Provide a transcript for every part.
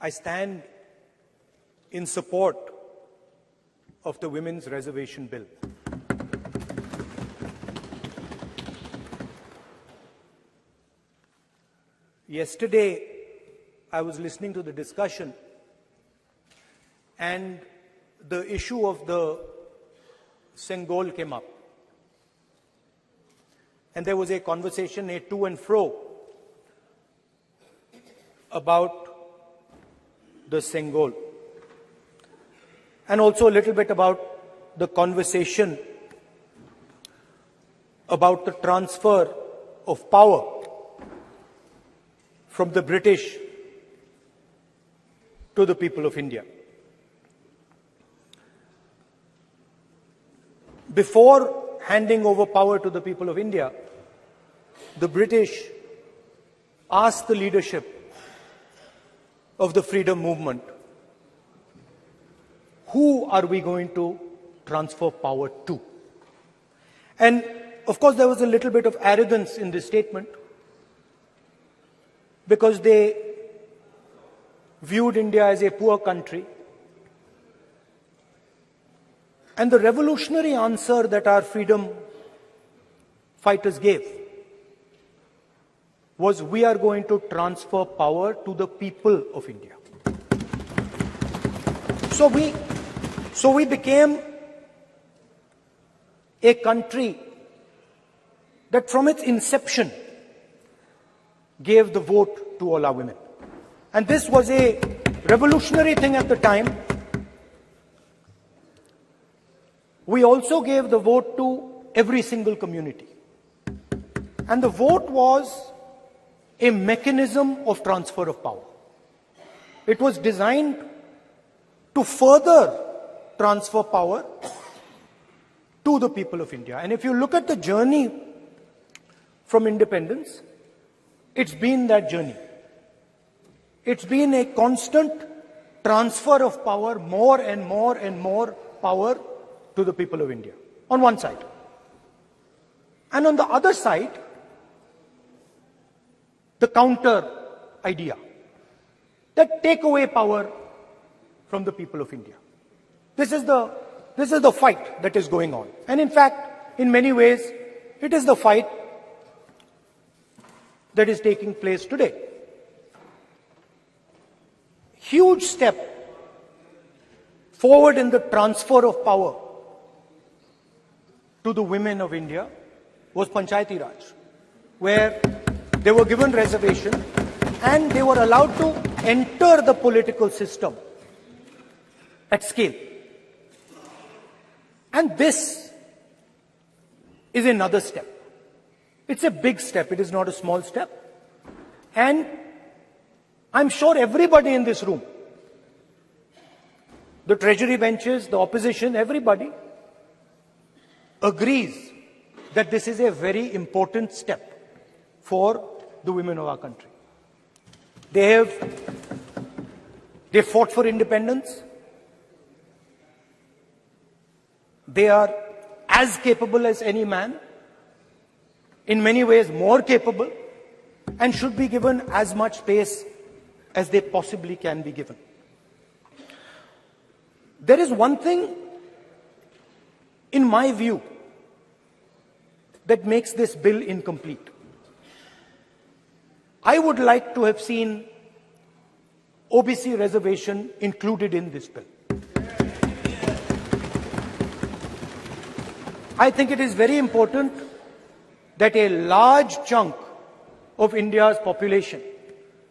I stand in support of the Women's Reservation Bill. Yesterday, I was listening to the discussion, and the issue of the Sengol came up. And there was a conversation, a to and fro, about the Sengol. And also a little bit about the conversation about the transfer of power from the British to the people of India. Before handing over power to the people of India, the British asked the leadership of the freedom movement, who are we going to transfer power to? And of course, there was a little bit of arrogance in this statement, because they viewed India as a poor country. And the revolutionary answer that our freedom fighters gave was, we are going to transfer power to the people of India. So we became a country that from its inception gave the vote to all our women. And this was a revolutionary thing at the time. We also gave the vote to every single community. And the vote was a mechanism of transfer of power. It was designed to further transfer power to the people of India. And if you look at the journey from independence, it's been that journey. It's been a constant transfer of power, more and more and more power to the people of India, on one side. And on the other side, the counter idea, that take away power from the people of India. This is the fight that is going on. And in fact, in many ways, it is the fight that is taking place today. Huge step forward in the transfer of power to the women of India was Panchayati Raj, where they were given reservation and they were allowed to enter the political system at scale. And this is another step. It's a big step. It is not a small step. And I'm sure everybody in this room, the treasury benches, the opposition, everybody agrees that this is a very important step for the women of our country. They fought for independence. They are as capable as any man, in many ways more capable, and should be given as much space as they possibly can be given. There is one thing, in my view, that makes this bill incomplete. I would like to have seen OBC reservation included in this bill. I think it is very important that a large chunk of India's population,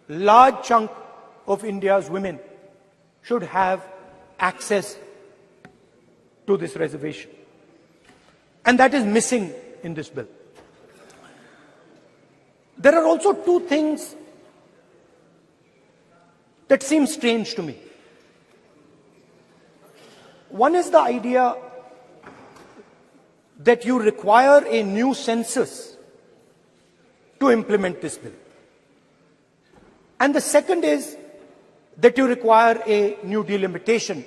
large chunk of India's women should have access to this reservation. And that is missing in this bill. There are also two things that seem strange to me. One is the idea that you require a new census to implement this bill. And the second is that you require a new delimitation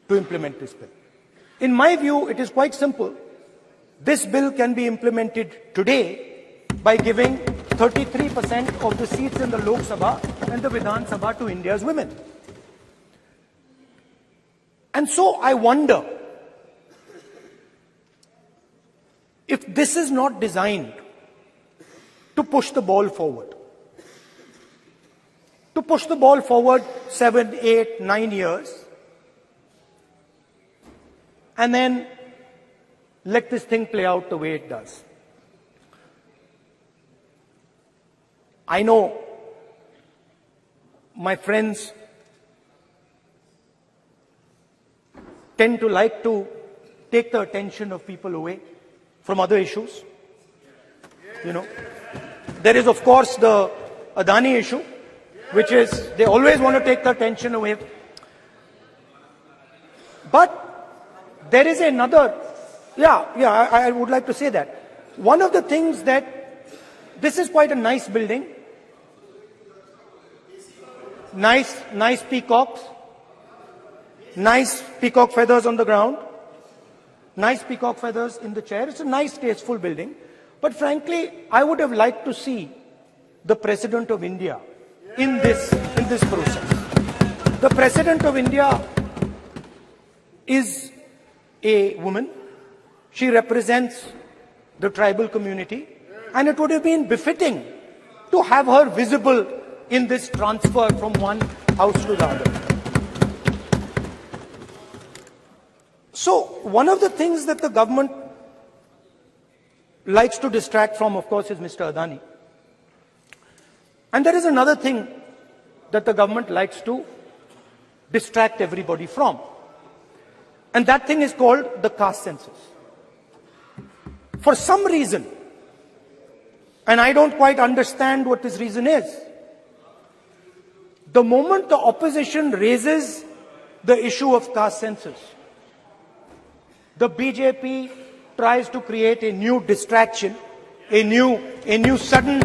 to implement this bill. In my view, it is quite simple. This bill can be implemented today by giving 33% of the seats in the Lok Sabha and the Vidhan Sabha to India's women. And so I wonder if this is not designed to push the ball forward. To push the ball forward 7, 8, 9 years, and then let this thing play out the way it does. I know my friends tend to like to take the attention of people away from other issues. You know, there is of course the Adani issue, which is they always want to take the attention away. But there is another, I would like to say that. One of the things that, this is quite a nice building. Nice peacocks. Nice peacock feathers on the ground. Nice peacock feathers in the chair. It's a nice, tasteful building. But frankly, I would have liked to see the President of India in this process. The President of India is a woman. She represents the tribal community, and it would have been befitting to have her visible in this transfer from one house to the other. So one of the things that the government likes to distract from, of course, is Mr. Adani. And there is another thing that the government likes to distract everybody from. And that thing is called the caste census. For some reason, and I don't quite understand what this reason is, the moment the opposition raises the issue of caste census, the BJP tries to create a new distraction, a new sudden,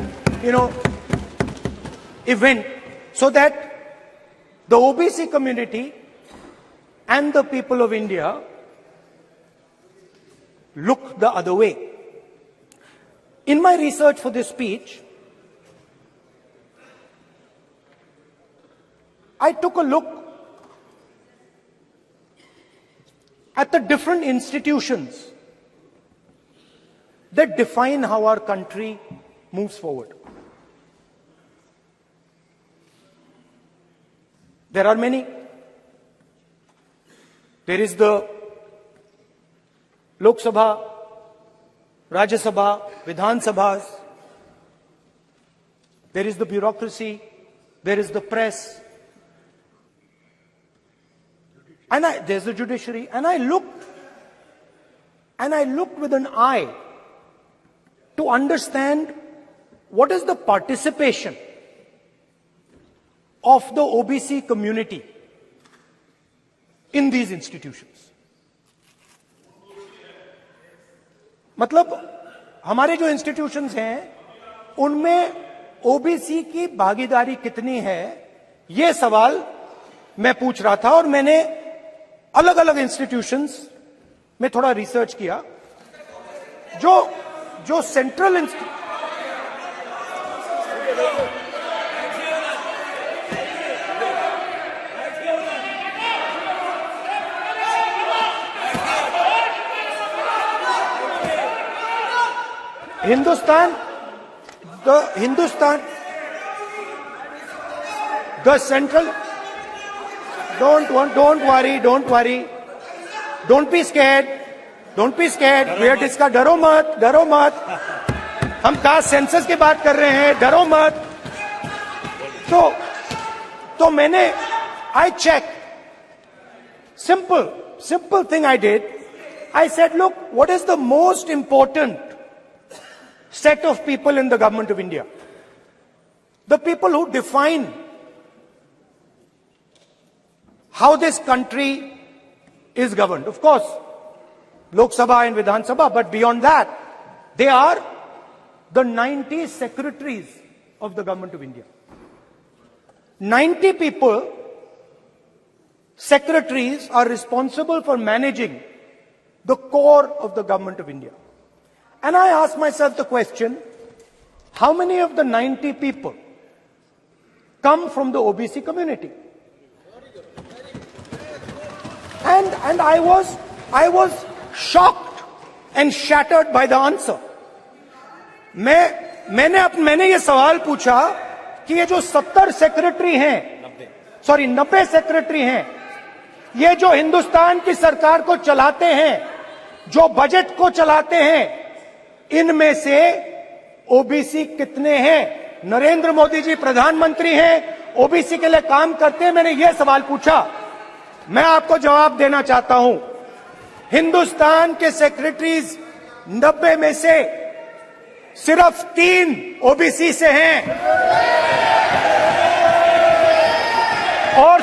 event, so that the OBC community and the people of India look the other way. In my research for this speech, I took a look at the different institutions that define how our country moves forward. There are many. There is the Lok Sabha, Rajya Sabha, Vidhan Sabhas. There is the bureaucracy. There is the press. And there's the judiciary. And I looked with an eye to understand what is the participation of the OBC community in these institutions. मतलब हमारे जो institutions हैं उनमें OBC की भागीदारी कितनी है, ये सवाल मैं पूछ रहा था और मैंने अलग अलग इंस्टीट्यूशंस में थोड़ा रिसर्च किया. जो central the central, don't worry, don't be scared, we are discussing, डरो मत, हम कास्ट सेंसस की बात कर रहे हैं, डरो मत. तो मैंने, I checked, simple thing I did. I said, look, what is the most important set of people in the government of India? The people who define how this country is governed. Of course, Lok Sabha and Vidhan Sabha, but beyond that, they are the 90 secretaries of the government of India. 90 people, secretaries, are responsible for managing the core of the government of India. And I asked myself the question, how many of the 90 people come from the OBC community? And I was shocked and shattered by the answer. मैंने ये सवाल पूछा कि ये जो 70 secretary हैं, 90 secretary हैं, ये जो हिंदुस्तान की सरकार को चलाते हैं, जो बजट को चलाते हैं, इनमें से ओबीसी कितने हैं? नरेंद्र मोदी जी प्रधानमंत्री हैं, ओबीसी के लिए काम करते हैं। मैंने ये सवाल पूछा। मैं आपको जवाब देना चाहता हूं, हिंदुस्तान के सेक्रेटरीज 90 में से सिर्फ 3 ओबीसी से हैं। और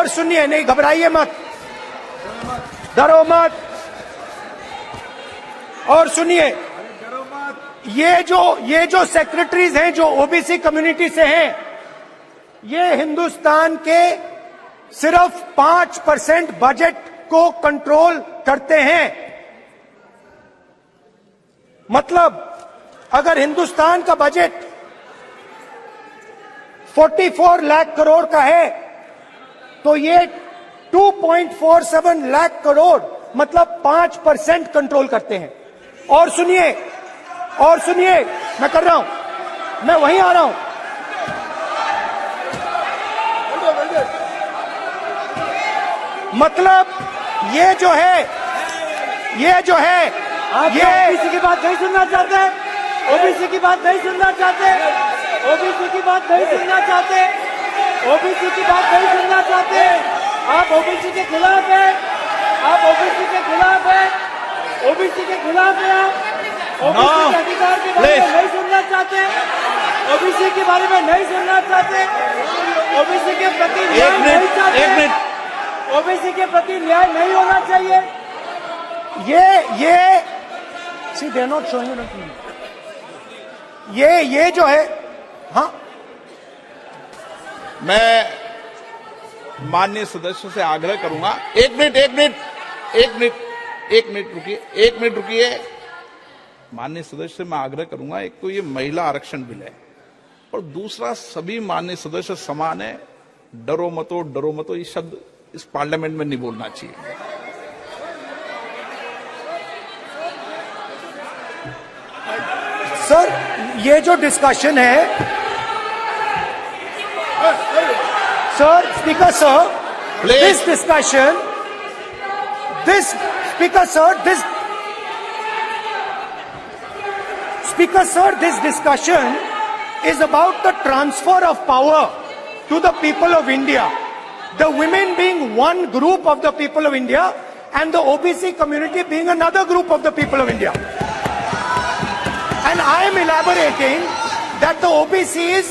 सुनिए, नहीं घबराइए मत, डरो मत। और सुनिए, ये जो सेक्रेटरीज हैं जो ओबीसी कम्युनिटी से हैं, ये हिंदुस्तान के सिर्फ 5% बजट को कंट्रोल करते हैं। मतलब अगर हिंदुस्तान का बजट 44 लाख करोड़ का है, तो ये 2.47 लाख करोड़ मतलब 5% कंट्रोल करते हैं। और सुनिए, मैं कर रहा हूं, मैं वहीं आ रहा हूं। मतलब ये जो है ओबीसी की बात नहीं सुनना चाहते, ओबीसी की बात नहीं सुनना चाहते, ओबीसी की बात नहीं सुनना चाहते, ओबीसी की बात नहीं सुनना चाहते। आप ओबीसी के खिलाफ हैं, आप ओबीसी के खिलाफ हैं, ओबीसी के खिलाफ हैं। आप ओबीसी के अधिकार के बारे में नहीं सुनना चाहते, ओबीसी के बारे में नहीं सुनना चाहते, ओबीसी के प्रति न्याय नहीं चाहते, ओबीसी के प्रति न्याय नहीं होना चाहिए। ये सी दे नॉट शोइंग ये जो है, हाँ, मैं माननीय सदस्यों से आग्रह करूंगा, एक मिनट रुकिए। माननीय सदस्य से मैं आग्रह करूंगा, एक तो ये महिला आरक्षण बिल है, और दूसरा सभी माननीय सदस्य समान है। डरो मतो ये शब्द इस पार्लियामेंट में नहीं बोलना चाहिए। सर, ये जो डिस्कशन है, sir, speaker sir, this discussion is about the transfer of power to the people of India. The women being one group of the people of India and the OBC community being another group of the people of India. And I am elaborating that the OBCs,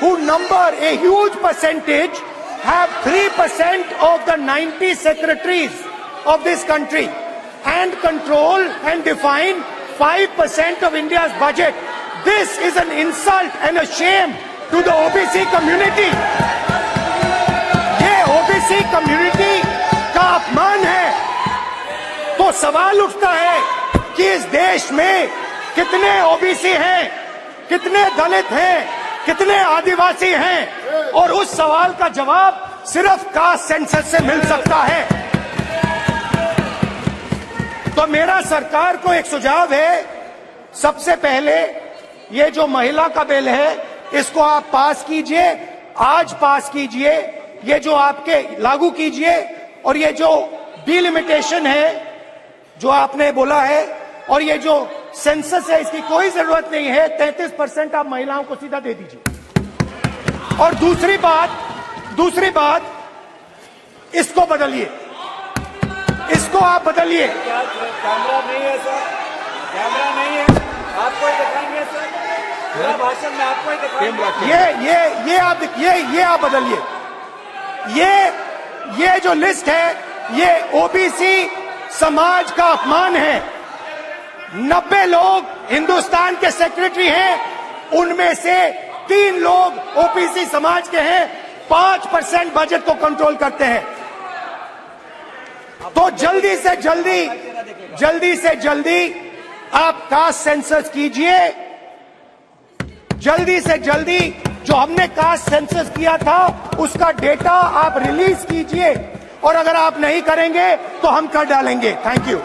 who number a huge percentage, have 3% of the 90 secretaries of this country and control and define 5% of India's budget. This is an insult and a shame to the OBC community. ये OBC community का अपमान है। तो सवाल उठता है कि इस देश में कितने ओबीसी हैं, कितने दलित हैं, कितने आदिवासी हैं, और उस सवाल का जवाब सिर्फ कास्ट सेंसस से मिल सकता है। तो मेरा सरकार को एक सुझाव है, सबसे पहले ये जो महिला का बिल है, इसको आप पास कीजिए, आज पास कीजिए, ये जो आपके लागू कीजिए, और ये जो डिलिमिटेशन है जो आपने बोला है, और ये जो सेंसस है, इसकी कोई जरूरत नहीं है। 33% आप महिलाओं को सीधा दे दीजिए। और दूसरी बात, इसको बदलिए, इसको आप बदलिए। कैमरा नहीं है सर, कैमरा नहीं है, आपको ही दिखाएंगे सर, पूरा भाषण में आपको ही दिखाएंगे। ये आप बदलिए। ये जो लिस्ट है, ये ओबीसी समाज का अपमान है। 90 लोग हिंदुस्तान के सेक्रेटरी हैं, उनमें से 3 लोग ओबीसी समाज के हैं, 5% बजट को कंट्रोल करते हैं। तो जल्दी से जल्दी आप कास्ट सेंसस कीजिए, जल्दी से जल्दी जो हमने कास्ट सेंसस किया था उसका डेटा आप रिलीज कीजिए, और अगर आप नहीं करेंगे तो हम कर डालेंगे। Thank you.